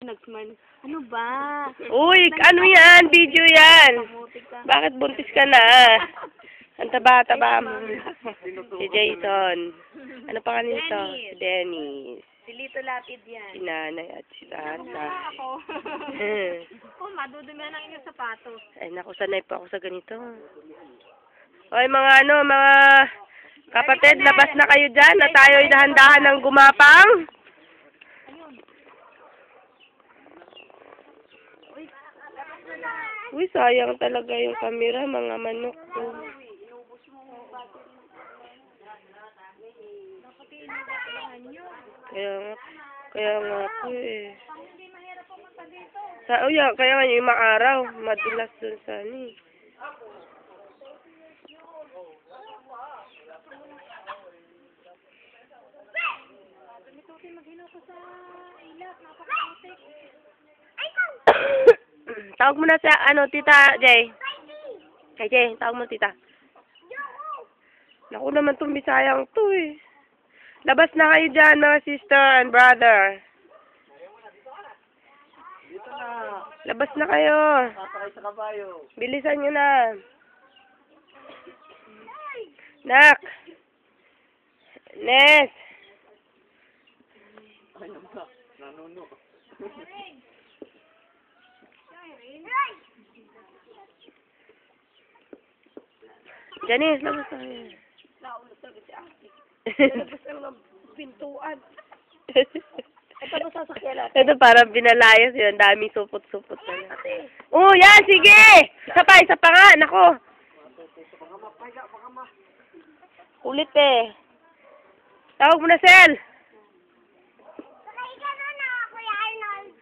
nag-smile. Ano ba? Uy, ano yan? Video yan. Bakit buntis ka na? Ang taba-taba mo. Si Jason. Ano pa kanina to? Si Dennis. Si Lito Lapid yan. Si Nanay at si Tata. Ako. Oh, madudumihan ang inyong sapatos. Ay, naku, sanay pa ako sa ganito. Hoy, mga kapatid, labas na kayo dyan na tayo'y dahan-dahan ng gumapang. Uy, sayang talaga yung camera, mga manok ko. Kaya nga po eh. Kaya nga yung maaraw, madulas dun sa ni. Tawag mo na sa, Tita Jay. Kay Jay, tawag mo, Tita. Naku naman itong Bisayang to eh. Labas na kayo dyan, mga sister and brother. Dito na. Labas na kayo. Sasakay sa kabayo. Bilisan nyo na. Nak. Nes. Ay, nanuno. Janice, labas na kayo. Naulog talaga si Ate. Labas lang ng pintuan. Ito na sasakyan natin. Ito parang binalayas yun. Daming supot-supot na natin. Oh, yan! Sige! Isa pa nga! Nako! Kulit eh. Tawag mo na, Sel! Sakay ka na, Kuya Arnold.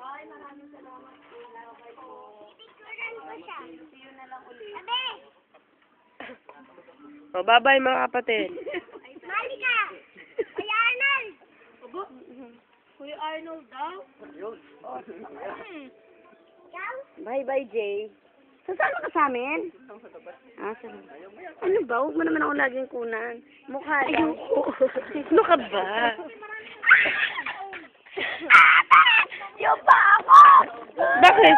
Ay, maraming salamat. Picturean ko siya. See you na lang ulit. Abe! O, bye-bye mga kapatid. Mali ka! Kuya Arnold! Aba? Kuya Arnold daw? Ikaw? Bye-bye, Jay. Sasama ka sa amin? Saan? Ano ba? Huwag mo naman ako laging kunan. Mukha daw. Ano ka ba? Yung pa ako! Bakit?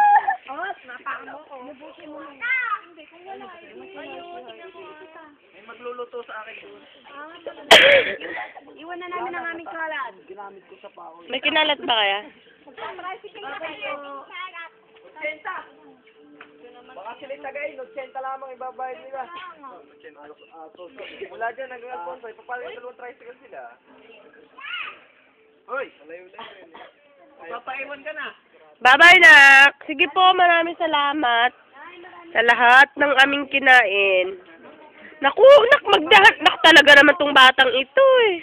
Oh, napakamo ko. Mabusin mo na. Hindi, kung wala. May magluluto sa akin doon. Iwan na namin ang aming kalat. Ginamit ko sa pao. May kinalat ba kaya? Tricycle na kayo. Baka sila tagay, 80 lamang ibabayad nila. Mula dyan, nag-alfonso, ipapalit yung dalawang tricycle sila. Hoy! Malayo na yun. Papaiwan ka na. Bye-bye, nak. Sige po, maraming salamat sa lahat ng aming kinain. Naku, magdahak talaga naman tong batang ito eh.